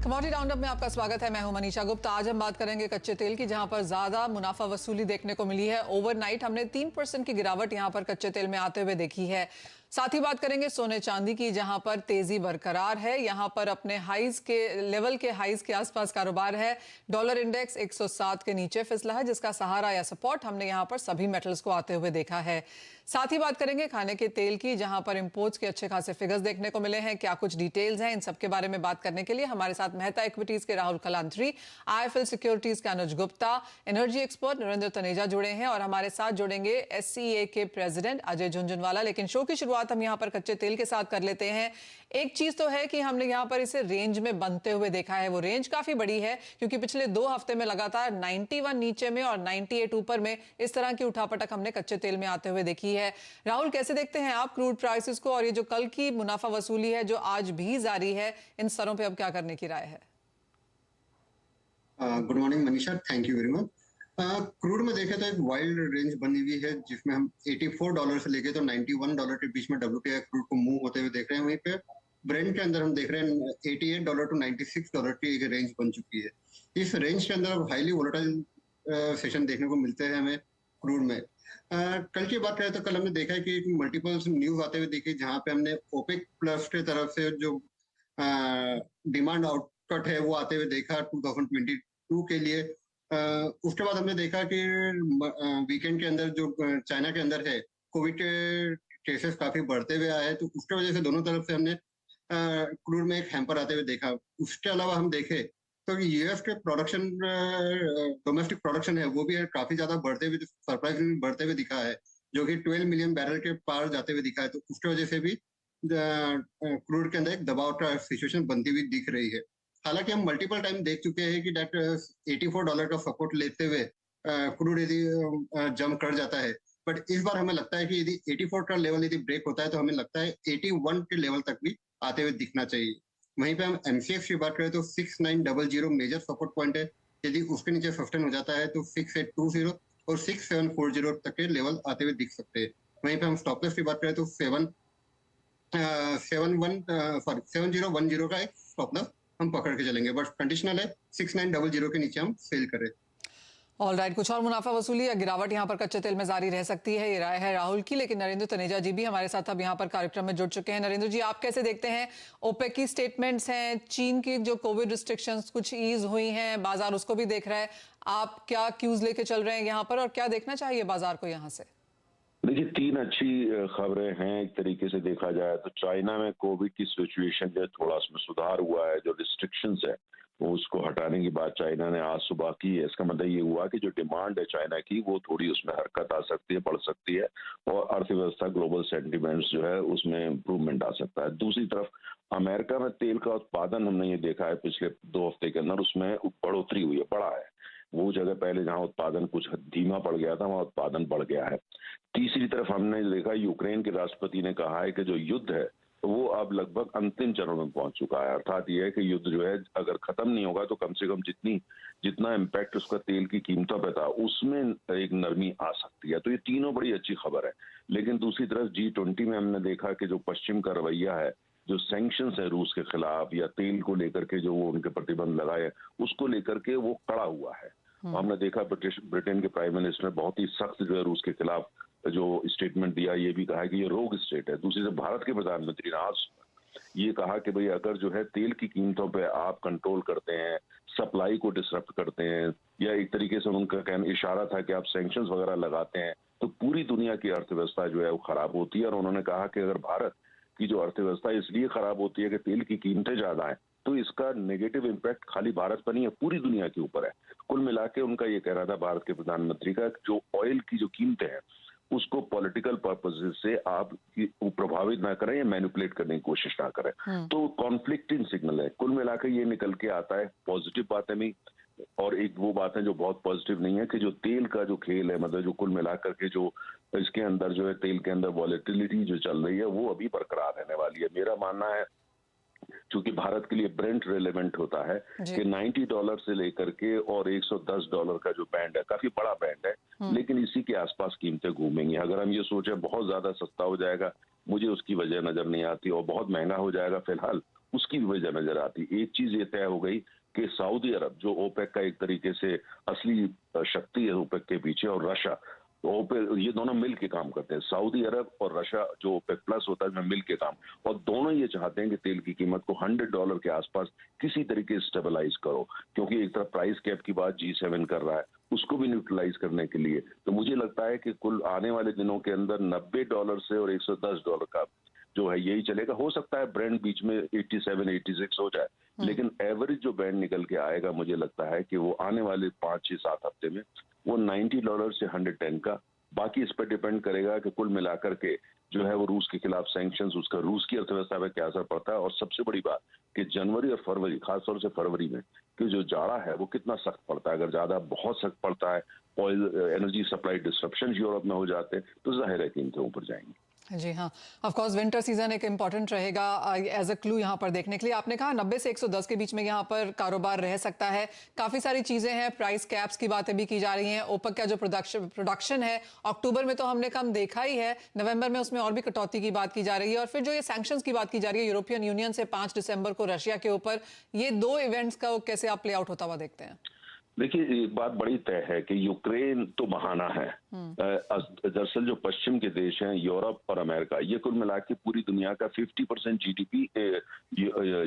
Commodity roundup में आपका स्वागत है। मैं हूं मनीषा गुप्ता। आज हम बात करेंगे कच्चे तेल की, जहां पर ज्यादा मुनाफा वसूली देखने को मिली है। ओवरनाइट हमने 3% की गिरावट यहां पर कच्चे तेल में आते हुए देखी है। साथ ही बात करेंगे सोने चांदी की, जहां पर तेजी बरकरार है। यहां पर अपने हाईज के लेवल के हाईज के आसपास कारोबार है। डॉलर इंडेक्स 107 के नीचे फिसला है, जिसका सहारा या सपोर्ट हमने यहां पर सभी मेटल्स को आते हुए देखा है। साथ ही बात करेंगे खाने के तेल की, जहां पर इंपोर्ट्स के अच्छे खासे फिगर्स देखने को मिले हैं। क्या कुछ डिटेल्स हैं, इन सब के बारे में बात करने के लिए हमारे साथ मेहता इक्विटीज के राहुल कलांतरी, आईएफएल सिक्योरिटीज के अनुज गुप्ता, एनर्जी एक्सपर्ट नरेंद्र तनेजा जुड़े हैं और हमारे साथ जुड़ेंगे एससीए के प्रेसिडेंट अजय झुनझुनवाला। लेकिन शो की शुरुआत हम यहाँ पर कच्चे तेल के साथ कर लेते हैं। एक चीज तो है कि हमने यहाँ पर इसे रेंज में बनते हुए देखा है। वो रेंज काफी बड़ी है, क्योंकि पिछले 2 हफ्ते में लगातार 91 नीचे में और 98 ऊपर में इस तरह की उठापटक हमने कच्चे तेल में आते हुए देखी है। राहुल, कैसे देखते हैं आप क्रूड प्राइसेस को, और ये जो कल की मुनाफा वसूली है जो आज भी जारी है, इन स्तरों पे अब क्या करने की राय है? Good morning Manisha, thank you very much. Crude में देखें तो एक वाइल्ड रेंज बनी हुई है, जिसमें हम $84 से लेके तो $91 के बीच में WTI क्रूड को मूव होते हुए देख रहे हैं। वहीं पे ब्रेंट के अंदर हम देख रहे हैं $88 टू $96 की एक रेंज बन चुकी है। इस रेंज के अंदर अब हाईली वोलेटाइल सेशन देखने को मिलते हैं हमें क्रूड में। कल की बात करें तो कल हमने देखा है कि मल्टीपल न्यूज आते हुए देखी, जहाँ पे हमने ओपेक प्लस की तरफ से जो डिमांड आउटकट है वो आते हुए देखा 2022 के लिए। उसके बाद हमने देखा कि वीकेंड के अंदर जो चाइना के अंदर है कोविड के केसेस काफी बढ़ते हुए आए हैं, तो उसके वजह से दोनों तरफ से हमने क्रूड में एक हैम्पर आते हुए देखा। उसके अलावा हम देखें तो यूएस के प्रोडक्शन, डोमेस्टिक प्रोडक्शन है वो भी काफी ज्यादा बढ़ते हुए, सरप्राइजिंग बढ़ते हुए दिखा है, जो कि 12 मिलियन बैरल के पार जाते हुए दिखा है। तो उसकी वजह से भी क्रूड के अंदर एक दबाव का सिचुएशन बनती हुई दिख रही है। हालांकि हम मल्टीपल टाइम देख चुके हैं कि डेट $84 का सपोर्ट लेते हुए क्रूड यदि जंप कर जाता है, बट इस बार हमें लगता है कि यदि 84 का लेवल यदि ब्रेक होता है तो हमें लगता है 81 के लेवल तक भी आते हुए दिखना चाहिए। वहीं पे हम एमसीएक्स की बात करें तो 6900 मेजर सपोर्ट पॉइंट है। यदि उसके नीचे सस्टेन हो जाता है तो 6820 और 6740 तक के लेवल आते हुए दिख सकते हैं। वहीं पे हम स्टॉप लॉस की बात करें तो 7010 का एक स्टॉप लॉस हम पकड़ के चलेंगे, बट कंडीशनल है 6900 के नीचे हम सेल करें। ऑल राइट, कुछ और मुनाफा वसूली या गिरावट यहाँ पर कच्चे तेल में जारी रह सकती है, ये राय है राहुल की। लेकिन नरेंद्र तनेजा जी भी हमारे साथ अब यहाँ पर कार्यक्रम में जुड़ चुके हैं। नरेंद्र जी, आप कैसे देखते हैं? ओपेक की स्टेटमेंट्स हैं, चीन की जो कोविड रिस्ट्रिक्शंस कुछ ईज हुई हैं, बाजार उसको भी देख रहा है। आप क्या क्यूज लेके चल रहे हैं यहाँ पर, और क्या देखना चाहिए बाजार को यहाँ से? देखिए, 3 अच्छी खबरें हैं। एक तरीके से देखा जाए तो चाइना में कोविड की सिचुएशन जो है थोड़ा उसमें सुधार हुआ है। जो रिस्ट्रिक्शंस है वो उसको हटाने की बात चाइना ने आज सुबह की है। इसका मतलब ये हुआ कि जो डिमांड है चाइना की वो थोड़ी उसमें हरकत आ सकती है, बढ़ सकती है, और अर्थव्यवस्था ग्लोबल सेंटिमेंट्स जो है उसमें इम्प्रूवमेंट आ सकता है। दूसरी तरफ अमेरिका में तेल का उत्पादन हमने ये देखा है पिछले 2 हफ्ते के अंदर, उसमें बढ़ोतरी हुई है, बढ़ा है। वो जगह पहले जहां उत्पादन कुछ धीमा पड़ गया था वहां उत्पादन बढ़ गया है। तीसरी तरफ हमने देखा यूक्रेन के राष्ट्रपति ने कहा है कि जो युद्ध है वो अब लगभग अंतिम चरण में पहुंच चुका है। अर्थात ये है कि युद्ध जो है अगर खत्म नहीं होगा तो कम से कम जितना इम्पैक्ट उसका तेल की कीमतों पे था उसमें एक नरमी आ सकती है। तो ये तीनों बड़ी अच्छी खबर है। लेकिन दूसरी तरफ G20 में हमने देखा कि जो पश्चिम का रवैया है, जो सैंक्शंस है रूस के खिलाफ या तेल को लेकर के जो वो उनके प्रतिबंध लगाए उसको लेकर के वो कड़ा हुआ है। हमने देखा ब्रिटेन के प्राइम मिनिस्टर ने बहुत ही सख्त जो है रूस के खिलाफ जो स्टेटमेंट दिया, ये भी कहा है कि ये रोग स्टेट है। दूसरी तरफ भारत के प्रधानमंत्री ने आज ये कहा कि भाई अगर जो है तेल की कीमतों पे आप कंट्रोल करते हैं, सप्लाई को डिसरप्ट करते हैं, या एक तरीके से उनका कहना इशारा था कि आप सैंक्शंस वगैरह लगाते हैं, तो पूरी दुनिया की अर्थव्यवस्था जो है वो खराब होती है। और उन्होंने कहा कि अगर भारत की जो अर्थव्यवस्था इसलिए खराब होती है कि तेल की कीमतें ज्यादा है, तो इसका नेगेटिव इम्पैक्ट खाली भारत पर नहीं है, पूरी दुनिया के ऊपर है। कुल मिला के उनका ये कहना था भारत के प्रधानमंत्री का, जो ऑयल की जो कीमतें हैं उसको पॉलिटिकल पर्पसेस से आप प्रभावित ना करें या मैनिपुलेट करने की कोशिश ना करें। तो कॉन्फ्लिक्टिंग सिग्नल है। कुल मिलाकर ये निकल के आता है पॉजिटिव बात है नहीं, और एक वो बात है जो बहुत पॉजिटिव नहीं है कि जो तेल का जो खेल है, मतलब जो कुल मिलाकर के जो इसके अंदर जो है तेल के अंदर वॉलेटिलिटी जो चल रही है वो अभी बरकरार रहने वाली है। मेरा मानना है चूंकि भारत के लिए ब्रेंट रिलेवेंट होता है कि $90 से लेकर के और $110 का जो बैंड है काफी बड़ा बैंड है, लेकिन इसी के आसपास कीमतें घूमेंगी। अगर हम ये सोचें बहुत ज्यादा सस्ता हो जाएगा, मुझे उसकी वजह नजर नहीं आती, और बहुत महंगा हो जाएगा फिलहाल उसकी भी वजह नजर आती। एक चीज ये तय हो गई कि सऊदी अरब जो ओपेक का एक तरीके से असली शक्ति है ओपेक के पीछे, और रशिया, ओपेक, ये दोनों मिल के काम करते हैं। सऊदी अरब और रशिया जो ओपेक प्लस होता है इसमें मिल के काम, और दोनों ये चाहते हैं कि तेल की कीमत को $100 के आसपास किसी तरीके से स्टेबलाइज करो, क्योंकि एक तरफ प्राइस कैप की बात G7 कर रहा है, उसको भी न्यूट्रलाइज करने के लिए। तो मुझे लगता है कि कुल आने वाले दिनों के अंदर $90 से और $110 का जो है यही चलेगा। हो सकता है ब्रेंड बीच में 87, 86 हो जाए, लेकिन एवरेज जो बैंड निकल के आएगा मुझे लगता है कि वो आने वाले 5, 6, 7 हफ्ते में वो $90 से 110 का। बाकी इस पर डिपेंड करेगा कि कुल मिलाकर के जो है वो रूस के खिलाफ सैंक्शंस, उसका रूस की अर्थव्यवस्था पे क्या असर पड़ता है, और सबसे बड़ी बात कि जनवरी और फरवरी, खासतौर से फरवरी में कि जो जाड़ा है वो कितना सख्त पड़ता है। अगर ज्यादा बहुत सख्त पड़ता है, oil energy supply disruption Europe में हो जाते हैं, तो जाहिर है कीमतें ऊपर जाएंगी। जी हाँ, ऑफ कोर्स विंटर सीजन एक इम्पॉर्टेंट रहेगा एज अ क्लू यहाँ पर देखने के लिए। आपने कहा 90 से 110 के बीच में यहाँ पर कारोबार रह सकता है। काफ़ी सारी चीज़ें हैं, प्राइस कैप्स की बातें भी की जा रही हैं। ओपेक का जो प्रोडक्शन है अक्टूबर में तो हमने कम देखा ही है, नवंबर में उसमें और भी कटौती की बात की जा रही है, और फिर जो ये सैंक्शंस की बात की जा रही है यूरोपियन यूनियन से 5 दिसंबर को रशिया के ऊपर, ये 2 इवेंट्स का कैसे आप प्ले आउट होता हुआ देखते हैं? देखिए, एक बात बड़ी तय है कि यूक्रेन तो बहाना है। दरअसल जो पश्चिम के देश हैं, यूरोप और अमेरिका, ये कुल मिला के पूरी दुनिया का 50% GDP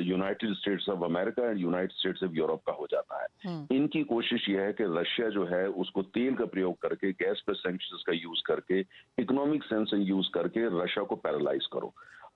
United states of America and United states of Europe का हो जाता है। इनकी कोशिश ये है कि रशिया जो है उसको तेल का प्रयोग करके, गैस पे सैंक्शंस का यूज करके, इकोनॉमिक सेंस यूज करके रशिया को पैरालाइज करो।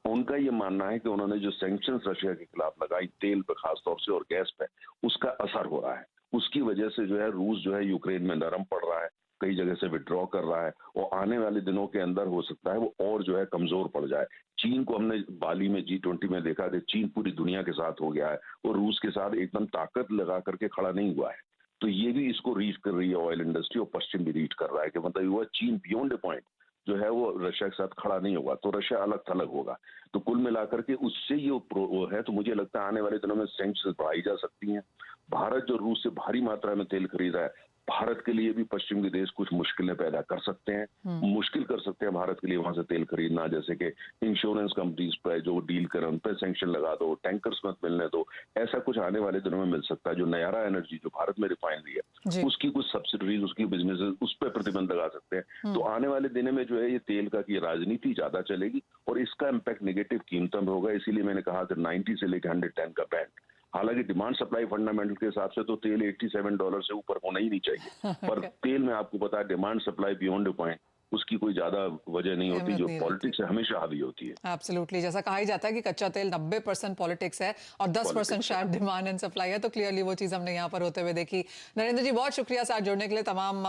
उनका ये मानना है कि उन्होंने जो सैंक्शंस रशिया के खिलाफ लगाई तेल पे खासतौर से और गैस पे, उसका असर हो रहा है। उसकी वजह से जो है रूस जो है यूक्रेन में नरम पड़ रहा है, कई जगह से विड्रॉ कर रहा है, और आने वाले दिनों के अंदर हो सकता है वो और जो है कमजोर पड़ जाए। चीन को हमने बाली में G20 में देखा कि चीन पूरी दुनिया के साथ हो गया है और रूस के साथ एकदम ताकत लगा करके खड़ा नहीं हुआ है। तो ये भी इसको रीच कर रही है ऑयल इंडस्ट्री, और पश्चिम भी रीच कर रहा है कि मतलब हुआ चीन बियॉन्ड ए पॉइंट जो है वो रशिया के साथ खड़ा नहीं होगा, तो रशिया अलग थलग होगा। तो कुल मिलाकर के उससे ये वो है, तो मुझे लगता है आने वाले दिनों में सैंक्शंस बढ़ाई जा सकती हैं। भारत जो रूस से भारी मात्रा में तेल खरीद रहा है, भारत के लिए भी पश्चिम के देश कुछ मुश्किलें पैदा कर सकते हैं, मुश्किल कर सकते हैं भारत के लिए वहां से तेल खरीदना, जैसे कि इंश्योरेंस कंपनीज पर जो डील करें उन पर सैंक्शन लगा दो, टैंकर्स मत मिलने दो। ऐसा कुछ आने वाले दिनों में मिल सकता है। जो नयारा एनर्जी जो भारत में रिफाइनरी है उसकी कुछ सब्सिडीज, उसकी बिजनेस, उस पर प्रतिबंध लगा सकते हैं। तो आने वाले दिनों में जो है ये तेल का की राजनीति ज्यादा चलेगी और इसका इम्पैक्ट नेगेटिव कीमतों में होगा। इसीलिए मैंने कहा कि 90 से लेकर 110 का बैंड। हालांकि डिमांड सप्लाई फंडामेंटल के हिसाब से तो तेल $87 से ऊपर होना ही नहीं चाहिए, पर तेल में आपको पता है डिमांड सप्लाई बियॉन्ड ए पॉइंट, उसकी कोई ज्यादा वजह नहीं होती, जो पॉलिटिक्स है हमेशा हावी होती है। एब्सोल्युटली, जैसा कहा ही जाता है कि कच्चा तेल 90% पॉलिटिक्स है और 10% शायद डिमांड एंड सप्लाई है, तो क्लियरली वो चीज हमने यहाँ पर होते हुए देखी। नरेंद्र जी, बहुत शुक्रिया साथ जुड़ने के लिए, तमाम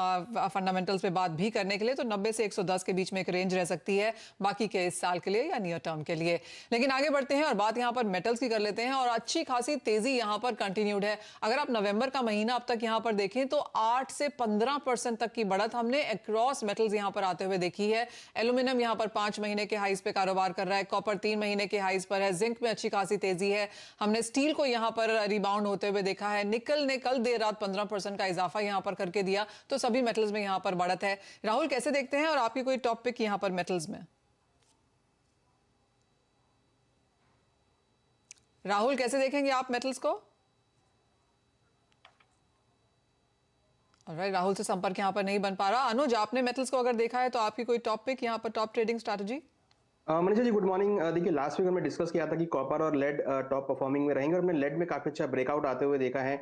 फंडामेंटल्स पे बात भी करने के लिए। तो 90 से 110 के बीच में एक रेंज रह सकती है बाकी के इस साल के लिए या नियर टर्म के लिए। लेकिन आगे बढ़ते हैं और बात यहाँ पर मेटल्स की कर लेते हैं, और अच्छी खासी तेजी यहाँ पर कंटिन्यूड है। अगर आप नवंबर का महीना अब तक यहाँ पर देखें तो 8 से 15% तक की बढ़त हमने अक्रॉस मेटल्स यहाँ पर आते हुए देखी है। एल्यूमिनियम यहां पर 5 महीने के हाईज पे कारोबार कर रहा है, कॉपर 3 महीने के हाईज पर है, जिंक में अच्छी खासी तेजी है। हमने स्टील को यहां पर रिबाउंड होते हुए देखा है। निकल ने कल देर रात 15% का इजाफा यहां पर करके दिया, तो सभी मेटल्स में यहां पर बढ़त है। राहुल, कैसे देखते हैं और आपकी कोई टॉप पिक यहां पर मेटल्स में? राहुल, कैसे देखेंगे आप मेटल्स को? ऑलराइट, राहुल से संपर्क यहाँ पर नहीं बन पा रहा। अनुज, आपने मेटल्स को अगर देखा है तो आपकी कोई टॉप पिक यहाँ पर, top trading strategy? Manisha ji, good morning. देखिए, लास्ट वीक हमने डिस्कस किया था कि कॉपर और लेड टॉप परफॉर्मिंग में रहेंगे, और हमने लेड में काफी अच्छा ब्रेकआउट आते हुए देखा है।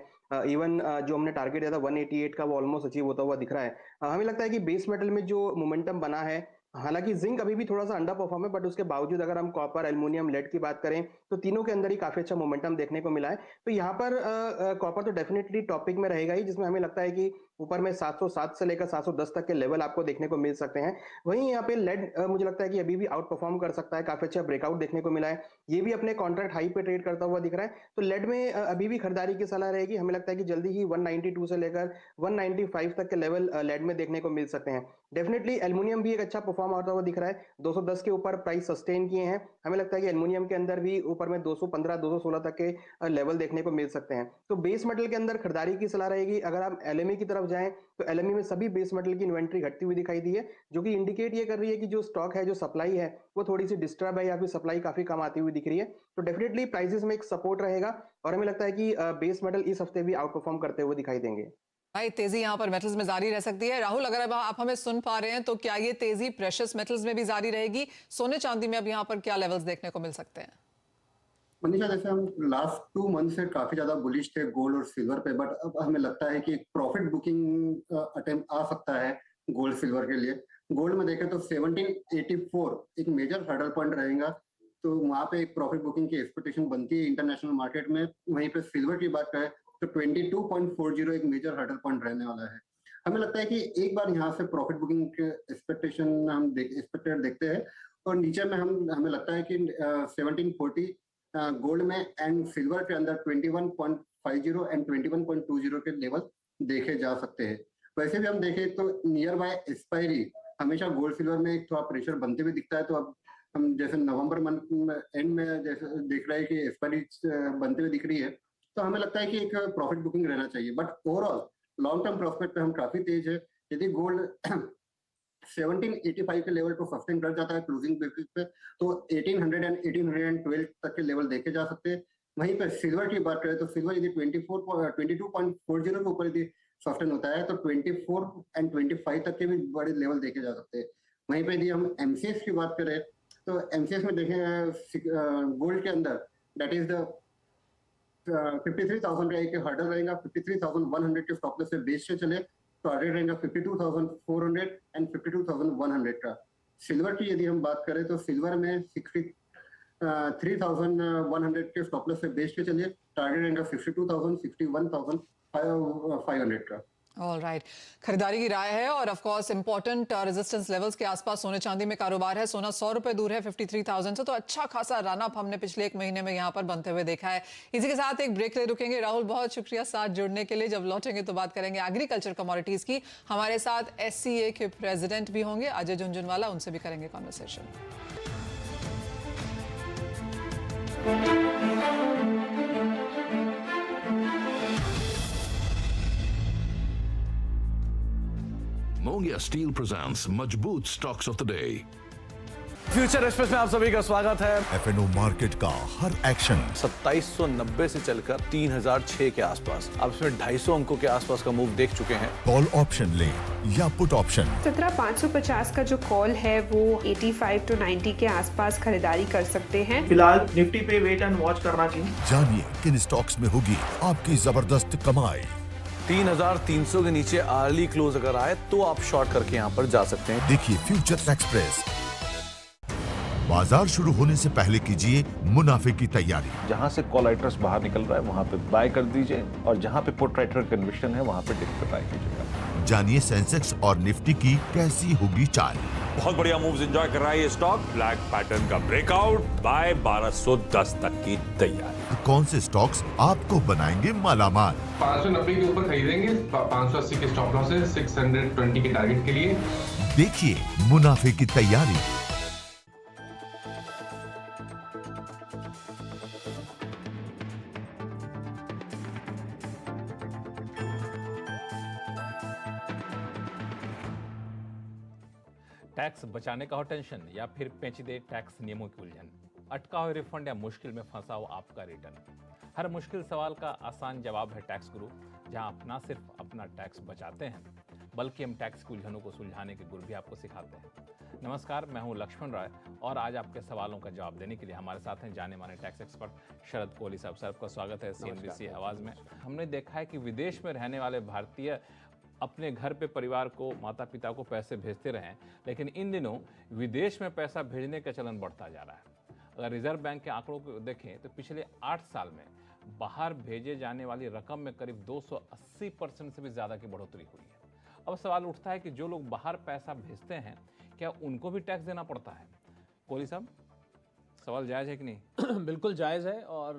इवन जो हमने टारगेट दिया था 188 का, वो ऑलमोस्ट अचीव होता हुआ दिख रहा है। हमें लगता है कि बेस मेटल में जो मोमेंटम बना है, हालांकि जिंक अभी भी थोड़ा सा अंडर परफॉर्म है, बट उसके बावजूद अगर हम कॉपर, एल्युमिनियम, लेड की बात करें तो तीनों के अंदर ही काफी अच्छा मोमेंटम देखने को मिला है। तो यहाँ पर कॉपर तो डेफिनेटली टॉपिक में रहेगा ही, जिसमें हमें लगता है कि ऊपर में 707 से लेकर 710 तक के लेवल आपको देखने को मिल सकते हैं। वहीं यहाँ पे लेड मुझे लगता है कि अभी भी आउट परफॉर्म कर सकता है, काफी अच्छा ब्रेकआउट देखने को मिला है, ये भी अपने कॉन्ट्रैक्ट हाई पे ट्रेड करता हुआ दिख रहा है। तो लेड में अभी भी खरीदारी की सलाह रहेगी। हमें लगता है कि जल्दी ही 192 से लेकर 195 तक के लेवल लेड में देखने को मिल सकते हैं। डेफिनेटली एल्युमिनियम भी एक अच्छा परफॉर्म होता हुआ दिख रहा है, 210 के ऊपर प्राइस सस्टेन किए हैं। हमें लगता है कि एल्युमिनियम के अंदर भी ऊपर में 215, 216 तक के लेवल देखने को मिल सकते हैं। तो बेस मेटल के अंदर खरीदारी की सलाह रहेगी। अगर आप एलएमई की तरफ तरफ जाएं तो एलएमई में सभी बेस मेटल की इन्वेंट्री घटती हुई दिखाई दी है, जो कि इंडिकेट ये कर रही है कि जो स्टॉक है, जो सप्लाई है, वो थोड़ी सी डिस्टर्ब है या फिर सप्लाई काफी कम आती हुई दिख रही है। तो डेफिनेटली प्राइसेस में एक सपोर्ट रहेगा और हमें लगता है कि बेस मेटल इस हफ्ते भी आउट परफॉर्म करते हुए दिखाई देंगे। भाई तेजी यहाँ पर मेटल्स में जारी रह सकती है। राहुल, अगर अब आप हमें सुन पा रहे हैं तो क्या ये तेजी प्रेशियस मेटल्स में भी जारी रहेगी? सोने चांदी में अब यहाँ पर क्या लेवल्स देखने को मिल सकते हैं? मनीषा, जैसे हम लास्ट 2 मंथ से काफी ज्यादा बुलिश थे गोल्ड और सिल्वर पे, बट अब हमें लगता है कि एक प्रॉफिट बुकिंग अटेम्प्ट आ सकता है गोल्ड सिल्वर के लिए। गोल्ड में देखें तो 1784 एक मेजर हर्डल पॉइंट रहेगा, तो वहां पे एक प्रॉफिट बुकिंग की एक्सपेक्टेशन बनती है इंटरनेशनल मार्केट में। वहीं पे सिल्वर की बात करें तो 22.40 एक मेजर हर्डल पॉइंट रहने वाला है। हमें लगता है कि एक बार यहाँ से प्रॉफिट बुकिंग के एक्सपेक्टेशन हम एक्सपेक्टेड देखते हैं, और नीचे में हमें लगता है कि 1740 गोल्ड में एंड सिल्वर के अंदर 21.50 एंड 21.20 के लेवल देखे जा सकते हैं। वैसे भी हम देखें तो नियर बाय एक्सपायरी हमेशा गोल्ड सिल्वर में एक थोड़ा प्रेशर बनते हुए दिखता है। तो अब हम जैसे नवंबर मंथ एंड में जैसे देख रहे हैं कि एक्सपायरी बनते हुए दिख रही है, तो हमें लगता है कि एक प्रॉफिट बुकिंग रहना चाहिए। But overall long term prospect पे हम काफी तेज है। यदि गोल्ड 1785 के लेवल को सस्टेन कर जाता है क्लोजिंग बेसिस पे, तो 1800 एंड 1812 तक के लेवल देखे जा सकते हैं। वहीं पे सिल्वर की बात करें तो सिल्वर यदि 22.40 के ऊपर यदि सस्टेन होता है तो 24 एंड 25 तक के भी बड़े लेवल देखे जा सकते हैं। वहीं पे यदि हम एमसीएक्स की बात करें तो एमसीएक्स में देखें गोल्ड के अंदर दैट इज द 53,000 का एक हर्डल रहेगा। 53,100 के स्टॉप लॉस से बेस से चले टारगेट रहेगा 52,400 एंड 52,100 का। सिल्वर की यदि हम बात करें तो सिल्वर में 63,100 के स्टॉप लॉस से बेस के चलिए टारगेट रहेगा 62,000 61,500 का। ऑल राइट, खरीदारी की राय है और of course important resistance levels के आसपास सोने चांदी में कारोबार है। सोना 100 रुपए दूर है 53,000 से, तो अच्छा खासा रन अप हमने पिछले एक महीने में यहाँ पर बनते हुए देखा है। इसी के साथ एक ब्रेक ले रुकेंगे। राहुल, बहुत शुक्रिया साथ जुड़ने के लिए। जब लौटेंगे तो बात करेंगे एग्रीकल्चर कमोडिटीज की। हमारे साथ SCA के प्रेसिडेंट भी होंगे अजय झुंझुनवाला, उनसे भी करेंगे कॉन्वर्सेशन। Mongia Steel presents मजबूत stocks of the day. Future express में आप सभी का स्वागत है। FNO मार्केट का हर एक्शन 2790 से चलकर 3006 के आसपास, अब इसमें 250 अंकों के आसपास का मूव देख चुके हैं। कॉल ऑप्शन ले या पुट ऑप्शन 17,550 का जो कॉल है वो 85 to 90 के आसपास खरीदारी कर सकते हैं। फिलहाल निफ्टी पे वेट एंड वॉच करना चाहिए। जानिए किन स्टॉक्स में होगी आपकी जबरदस्त कमाई। 3300 के नीचे अर्ली क्लोज अगर आए तो आप शॉर्ट करके यहाँ पर जा सकते हैं। देखिए फ्यूचर एक्सप्रेस। बाजार शुरू होने से पहले कीजिए मुनाफे की तैयारी। जहां से कॉल राइटर्स बाहर निकल रहा है वहां पे बाय कर दीजिए, और जहां पे पुट राइटर कन्विक्शन है वहां पे डिप पे बाय कीजिएगा। जानिए सेंसेक्स और निफ्टी की कैसी होगी चाल। बहुत बढ़िया मूव्स एंजॉय कर रहा है ये स्टॉक। ब्लैक पैटर्न का ब्रेकआउट, बाय 1210 तक की तैयारी। तो कौन से स्टॉक्स आपको बनाएंगे मालामाल? 590 के ऊपर खरीदेंगे, 580 के स्टॉप लॉस है, 620 के टारगेट के लिए। देखिए मुनाफे की तैयारी। टैक्स बचाने का हो टेंशन, या फिर पेचीदे टैक्स नियमों की उलझन, अटका हुआ रिफंड या मुश्किल में फंसा हो आपका रिटर्न। हर मुश्किल सवाल का आसान जवाब है टैक्स गुरु, जहां आप ना सिर्फ अपना टैक्स बचाते हैं बल्कि हम टैक्स की उलझनों को सुलझाने के गुर भी आपको सिखाते हैं। नमस्कार, मैं हूं लक्ष्मण राय और आज आपके सवालों का जवाब देने के लिए हमारे साथ हैं जाने माने टैक्स एक्सपर्ट शरद कोहली साहब। सर, आपका स्वागत है CNBC आवाज में। हमने देखा है कि विदेश में रहने वाले भारतीय अपने घर पे परिवार को, माता पिता को पैसे भेजते रहें, लेकिन इन दिनों विदेश में पैसा भेजने का चलन बढ़ता जा रहा है। अगर रिजर्व बैंक के आंकड़ों को देखें तो पिछले 8 साल में बाहर भेजे जाने वाली रकम में करीब 280% से भी ज्यादा की बढ़ोतरी हुई है। अब सवाल उठता है कि जो लोग बाहर पैसा भेजते हैं क्या उनको भी टैक्स देना पड़ता है? कोहली साहब, सवाल जायज है कि नहीं? बिल्कुल जायज है। और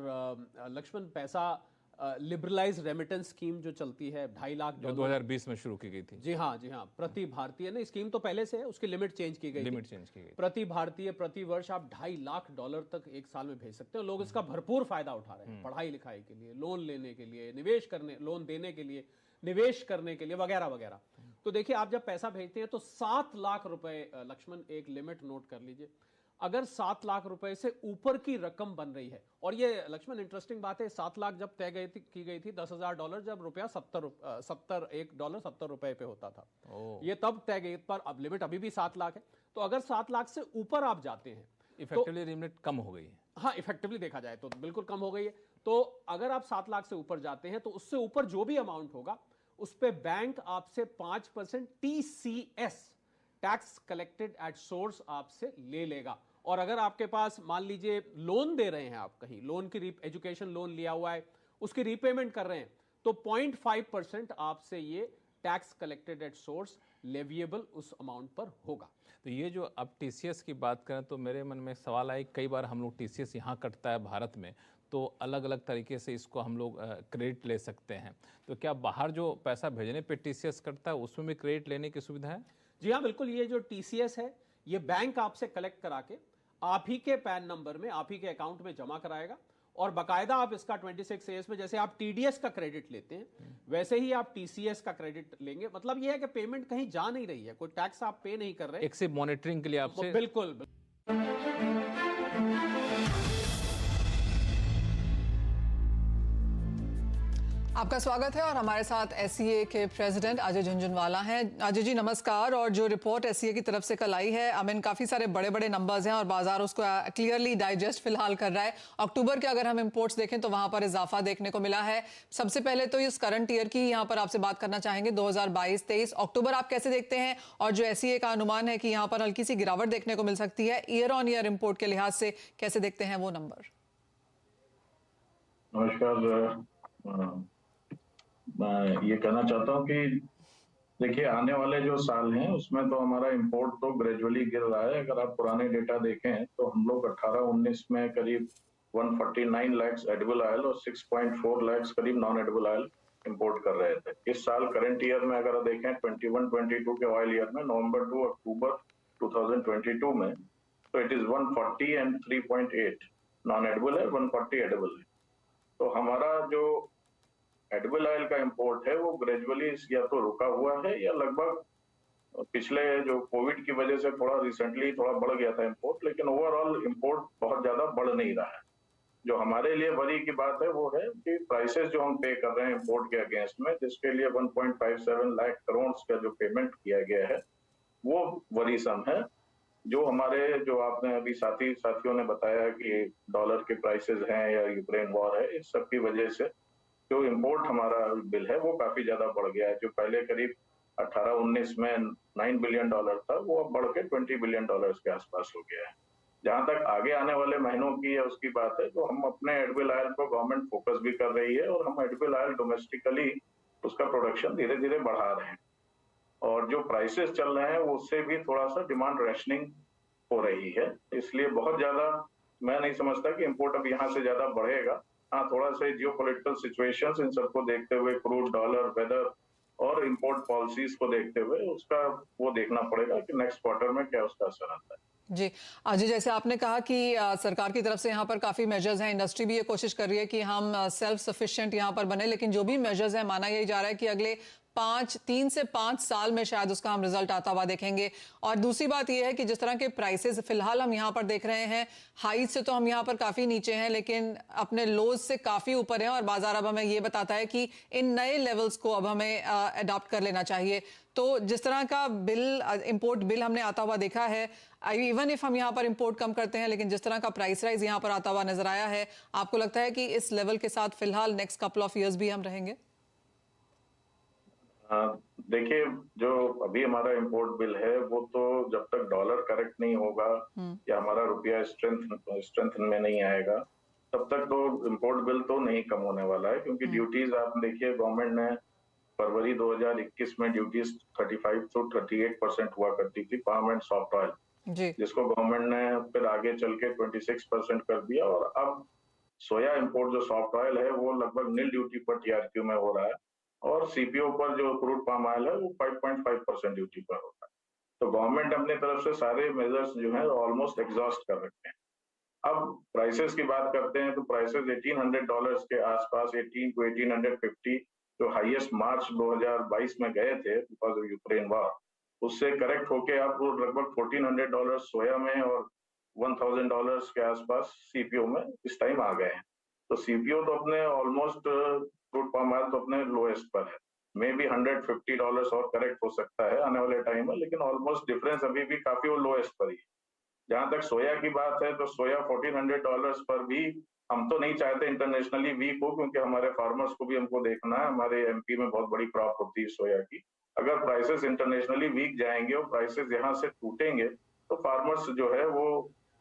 लक्ष्मण, पैसा लिबरलाइज रेमिटेंस स्कीम जो चलती है $2.5 लाख 2020 में शुरू की गई थी। जी हाँ, प्रति भारतीय नहीं, स्कीम तो पहले से है, उसकी लिमिट चेंज की गई। प्रति भारतीय प्रति वर्ष आप $2.5 लाख तक एक साल में भेज सकते हो। लोग इसका भरपूर फायदा उठा रहे हैं, पढ़ाई लिखाई के लिए, लोन लेने के लिए, निवेश करने, लोन देने के लिए, निवेश करने के लिए, वगैरह वगैरह। तो देखिए, आप जब पैसा भेजते हैं तो 7 लाख रुपए, लक्ष्मण एक लिमिट नोट कर लीजिए, अगर 7 लाख रुपए से ऊपर की रकम बन रही है, और ये लक्ष्मण इंटरेस्टिंग बात है, 7 लाख जब तय की गई थी $10,000 जब रुपया $70 पे होता था, ये तब तय गई, पर अब लिमिट अभी भी 7 लाख है। तो अगर 7 लाख से ऊपर आप जाते हैं, इफेक्टिवली लिमिट कम हो गई है। हाँ, इफेक्टिवली देखा जाए तो बिल्कुल कम हो गई है। तो अगर आप 7 लाख से ऊपर जाते हैं तो उससे ऊपर जो भी अमाउंट होगा उस पे बैंक आपसे 5% TCS, tax collected at source, आपसे ले लेगा। और अगर आपके पास मान लीजिए लोन दे रहे हैं, आप कहीं लोन की एजुकेशन लोन लिया हुआ है, उसकी रीपेमेंट कर रहे हैं, तो 0.5% आपसे ये tax collected at source leviable उस अमाउंट पर होगा। तो ये जो अब TCS की बात करें तो मेरे मन में सवाल आए, कई बार हम लोग TCS यहाँ कटता है भारत में, तो अलग अलग तरीके से इसको हम लोग क्रेडिट ले सकते हैं। तो क्या बाहर जो पैसा भेजने पे TCS कटता है उसमें भी क्रेडिट लेने की सुविधा है? जी हाँ, बिल्कुल। ये जो TCS है, ये बैंक आपसे कलेक्ट करा के आप ही के पैन नंबर में, आप ही के अकाउंट में जमा कराएगा, और बाकायदा आप इसका 26A में, जैसे आप TDS का क्रेडिट लेते हैं वैसे ही आप TCS का क्रेडिट लेंगे। मतलब यह है कि पेमेंट कहीं जा नहीं रही है, कोई टैक्स आप पे नहीं कर रहे, एक सिर्फ मॉनिटरिंग के लिए आपसे। बिल्कुल। आपका स्वागत है और हमारे साथ SCA के प्रेसिडेंट अजय झुनझुनवाला हैं। अजय जी नमस्कार। और जो रिपोर्ट SCA की तरफ से कल आई है, आई मीन काफ़ी सारे बड़े बड़े नंबर्स हैं और बाजार उसको क्लियरली डाइजेस्ट फिलहाल कर रहा है। अक्टूबर के अगर हम इंपोर्ट्स देखें तो वहां पर इजाफा देखने को मिला है। सबसे पहले तो इस करंट ईयर की यहाँ पर आपसे बात करना चाहेंगे, 2022-23 अक्टूबर आप कैसे देखते हैं, और जो SCA का अनुमान है कि यहाँ पर हल्की सी गिरावट देखने को मिल सकती है, ईयर ऑन ईयर इंपोर्ट के लिहाज से कैसे देखते हैं वो नंबर? नमस्कार। मैं ये कहना चाहता हूँ कि देखिए, आने वाले जो साल हैं उसमें तो हमारा इंपोर्ट तो ग्रेजुअली गिर रहा है। अगर आप पुराने डेटा देखें तो हम लोग 18-19 में करीब 149 लाख एडिबल ऑयल और 6.4 लाख करीब नॉन एडिबल ऑयल इंपोर्ट कर रहे थे। इस साल करंट ईयर में अगर देखें 21-22 के ऑयल ईयर में, नवंबर टू अक्टूबर 2022 में, तो it is 140 and 3.8 non edible है, 140 एडिबल है। तो हमारा जो एडिबल ऑयल का इंपोर्ट है वो ग्रेजुअली या तो रुका हुआ है या लगभग पिछले जो कोविड की वजह से थोड़ा रिसेंटली थोड़ा बढ़ गया था इंपोर्ट, लेकिन ओवरऑल इंपोर्ट बहुत ज्यादा बढ़ नहीं रहा है। जो हमारे लिए वरी की बात है वो है कि प्राइसेस जो हम पे कर रहे हैं इंपोर्ट के अगेंस्ट में, जिसके लिए 1.57 लाख करोड़ का जो पेमेंट किया गया है वो वरीसम है। जो हमारे, जो आपने अभी साथियों ने बताया कि डॉलर के प्राइसेस हैं या यूक्रेन वॉर है, इस सब की वजह से जो इंपोर्ट हमारा बिल है वो काफी ज्यादा बढ़ गया है। जो पहले करीब 18-19 में $9 बिलियन था, वो अब बढ़ के $20 बिलियन के आसपास हो गया है। जहां तक आगे आने वाले महीनों की या उसकी बात है, तो हम अपने एडिबल ऑयल पर गवर्नमेंट फोकस भी कर रही है और हम एडिबल ऑयल डोमेस्टिकली उसका प्रोडक्शन धीरे धीरे बढ़ा रहे हैं। और जो प्राइसेस चल रहे हैं उससे भी थोड़ा सा डिमांड रैशनिंग हो रही है, इसलिए बहुत ज्यादा मैं नहीं समझता कि इंपोर्ट अब यहाँ से ज्यादा बढ़ेगा। हाँ, थोड़ा सा जियोपॉलिटिकल सिचुएशंस, इन सबको देखते हुए, क्रूड, डॉलर, वेदर और इंपोर्ट पॉलिसीज को देखते हुए उसका वो देखना पड़ेगा कि नेक्स्ट क्वार्टर में क्या उसका असर आता है। जी अजय, जैसे आपने कहा कि सरकार की तरफ से यहाँ पर काफ़ी मेजर्स हैं, इंडस्ट्री भी ये कोशिश कर रही है कि हम सेल्फ सफिशिएंट यहाँ पर बने, लेकिन जो भी मेजर्स हैं माना यही जा रहा है कि अगले 3 से 5 साल में शायद उसका हम रिजल्ट आता हुआ देखेंगे। और दूसरी बात यह है कि जिस तरह के प्राइसेस फिलहाल हम यहाँ पर देख रहे हैं, हाई से तो हम यहाँ पर काफ़ी नीचे हैं लेकिन अपने लोज से काफ़ी ऊपर हैं, और बाजार अब हमें ये बताता है कि इन नए लेवल्स को अब हमें अडॉप्ट कर लेना चाहिए। तो जिस तरह का बिल, इंपोर्ट बिल हमने आता हुआ देखा है, इवन इफ हम यहाँ पर इंपोर्ट कम करते हैं, लेकिन जिस तरह का प्राइस राइज यहाँ पर आता हुआ नजर आया है, आपको लगता है कि इस लेवल के साथ फिलहाल नेक्स्ट कपल ऑफ ईयर्स भी हम रहेंगे? देखिए, जो अभी हमारा इंपोर्ट बिल है वो तो जब तक डॉलर करेक्ट नहीं होगा या हमारा रुपया स्ट्रेंथ में नहीं आएगा, तब तक तो इंपोर्ट बिल तो नहीं कम होने वाला है। क्योंकि ड्यूटीज आप देखिए, गवर्नमेंट ने फरवरी 2021 में ड्यूटीज 35 to 38% हुआ करती थी पाम एंड सॉफ्ट ऑयल, जिसको गवर्नमेंट ने फिर आगे चल के 26% कर दिया और अब सोया इंपोर्ट जो सॉफ्ट ऑयल है वो लगभग नील ड्यूटी पर TRQ में हो रहा है, और CPO पर जो क्रूड पाम ऑयल है वो 5.5% ड्यूटी पर हो रहा है। तो गवर्नमेंट अपनी तरफ से सारे मेजर्स जो है ऑलमोस्ट एग्जॉस्ट कर रखे हैं। अब प्राइसेस की बात करते हैं तो प्राइसेस $1800 के आसपास, 18 to 1850 जो हाईएस्ट मार्च 2022 में गए थे बिकॉज ऑफ यूक्रेन वॉर, उससे करेक्ट होके आप लगभग $1400 सोया में और $1000 के आसपास CPO में इस टाइम आ गए हैं। तो CPO तो अपने ऑलमोस्ट क्रूड पाम ऑयल तो अपने लोएस्ट पर है, मे बी $150 और करेक्ट हो सकता है आने वाले टाइम में, लेकिन ऑलमोस्ट डिफरेंस अभी भी काफी वो लोएस्ट पर ही है। जहां तक सोया की बात है तो सोया $1400 पर भी हम तो नहीं चाहते इंटरनेशनली वीक हो, क्योंकि हमारे फार्मर्स को भी हमको देखना है, हमारे MP में बहुत बड़ी क्रॉप होती है सोया की। अगर प्राइसेस इंटरनेशनली वीक जाएंगे और प्राइसेस यहाँ से टूटेंगे तो फार्मर्स जो है वो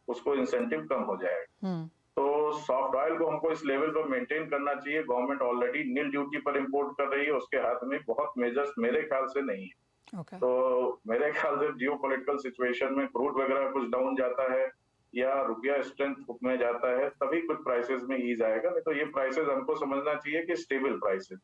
उसको इंसेंटिव कम हो जाएगा। तो सॉफ्ट ऑयल को हमको इस लेवल पर मेंटेन करना चाहिए। गवर्नमेंट ऑलरेडी नील ड्यूटी पर इंपोर्ट कर रही है, उसके हाथ में बहुत मेजर्स मेरे ख्याल से नहीं है। तो मेरे ख्याल से जियोपॉलिटिकल सिचुएशन में क्रूड वगैरह कुछ डाउन जाता है या रुपया स्ट्रेंथ में जाता है तभी कुछ प्राइसेस में ईज आएगा, नहीं तो ये प्राइसेस हमको समझना चाहिए कि स्टेबल प्राइसेस,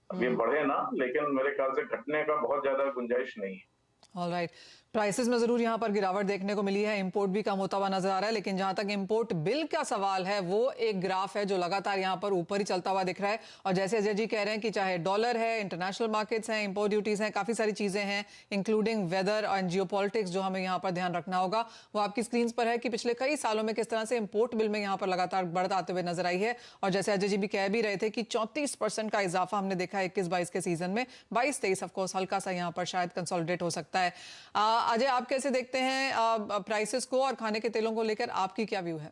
अब ये बढ़े ना, लेकिन मेरे ख्याल से घटने का बहुत ज्यादा गुंजाइश नहीं है। ऑलराइट, प्राइसेस में जरूर यहाँ पर गिरावट देखने को मिली है, इंपोर्ट भी कम होता हुआ नजर आ रहा है, लेकिन जहां तक इंपोर्ट बिल का सवाल है वो एक ग्राफ है जो लगातार यहाँ पर ऊपर ही चलता हुआ दिख रहा है। और जैसे अजय जी कह रहे हैं कि चाहे डॉलर है, इंटरनेशनल मार्केट्स हैं, इंपोर्ट ड्यूटीज हैं, काफी सारी चीजें हैं इंक्लूडिंग वेदर और जियोपॉलिटिक्स जो हमें यहाँ पर ध्यान रखना होगा। वो आपकी स्क्रीन पर है कि पिछले कई सालों में किस तरह से इंपोर्ट बिल में यहाँ पर लगातार बढ़त आते हुए नजर आई है। और जैसे अजय जी भी कह भी रहे थे कि 34% का इजाफा हमने देखा है 21-22 के सीजन में, 22-23 ऑफकोर्स हल्का सा यहाँ पर शायद कंसोलिडेट हो सकता है। अजय, आप कैसे देखते हैं प्राइसेस को और खाने के तेलों को लेकर, आपकी क्या व्यू है?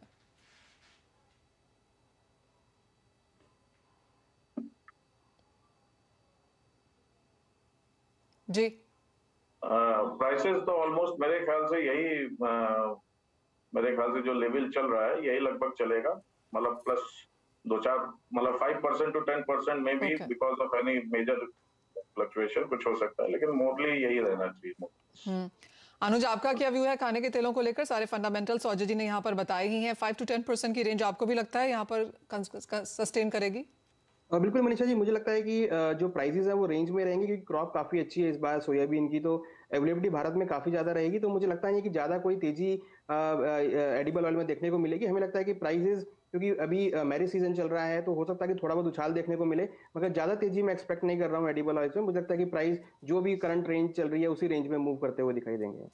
जी, प्राइसेस तो ऑलमोस्ट मेरे ख्याल से यही मेरे ख्याल से जो लेवल चल रहा है यही लगभग चलेगा, मतलब प्लस 2-4 मतलब 5% to 10% में भी because of any major fluctuation कुछ हो सकता है, लेकिन मोस्टली यही रहना चाहिए। अनुज, आपका क्या व्यू है खाने के तेलों को लेकर? सारे फंडामेंटल्स अजय जी ने यहाँ पर बताए ही हैं। 5 to 10% की रेंज आपको भी लगता है यहाँ पर सस्टेन करेगी? बिल्कुल मनीषा जी, मुझे लगता है कि जो प्राइसेस है वो रेंज में रहेंगे, क्योंकि क्रॉप काफी अच्छी है इस बार सोयाबीन की, तो अवेलेबिलिटी भारत में काफी ज्यादा रहेगी। तो मुझे लगता है कि ज्यादा कोई तेजी एडिबल ऑयल में देखने को मिलेगी। हमें लगता है कि प्राइसेस, क्योंकि अभी मैरिज सीजन चल रहा है, तो हो सकता है कि थोड़ा बहुत उछाल देखने को मिले, मगर ज्यादा तेजी मैं एक्सपेक्ट नहीं कर रहा हूँ एडिबल ऑयल में। मुझे लगता है कि प्राइस जो भी करंट रेंज चल रही है उसी रेंज में मूव करते हुए दिखाई देंगे।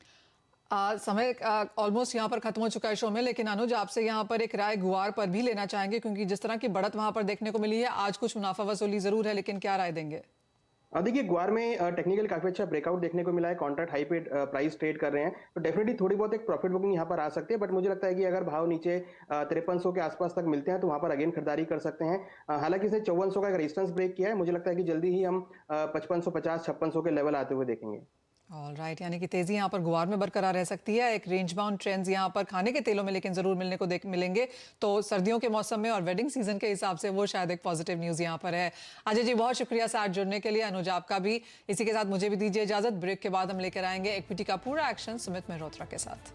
समय ऑलमोस्ट यहाँ पर खत्म हो चुका है शो में, लेकिन अनुज आपसे यहाँ पर एक राय गुआर पर भी लेना चाहेंगे, क्योंकि जिस तरह की बढ़त वहां पर देखने को मिली है, आज कुछ मुनाफा वसूली जरूर है, लेकिन क्या राय देंगे? देखिए, ग्वार में टेक्निकल काफी अच्छा ब्रेकआउट देखने को मिला है, कॉन्ट्रैक्ट हाई पे प्राइस ट्रेड कर रहे हैं, तो डेफिनेटली थोड़ी बहुत एक प्रॉफिट बुकिंग यहाँ पर आ सकती है। बट मुझे लगता है कि अगर भाव नीचे 5300 के आसपास तक मिलते हैं तो वहां पर अगेन खरीदारी कर सकते हैं। हालांकि इसने 5400 का एक रेजिस्टेंस ब्रेक किया है, मुझे लगता है कि जल्दी ही हम 5550-5600 के लेवल आते हुए देखेंगे। ऑलराइट, यानी कि तेजी यहाँ पर गुआर में बरकरार रह सकती है। एक रेंज बाउंड ट्रेंड्स यहाँ पर खाने के तेलों में लेकिन जरूर मिलेंगे, तो सर्दियों के मौसम में और वेडिंग सीजन के हिसाब से वो शायद एक पॉजिटिव न्यूज यहाँ पर है। अजय जी, बहुत शुक्रिया साथ जुड़ने के लिए। अनुज, आपका भी। इसी के साथ मुझे भी दीजिए इजाजत। ब्रेक के बाद हम लेकर आएंगे इक्विटी का पूरा एक्शन सुमित मेहरोत्रा के साथ।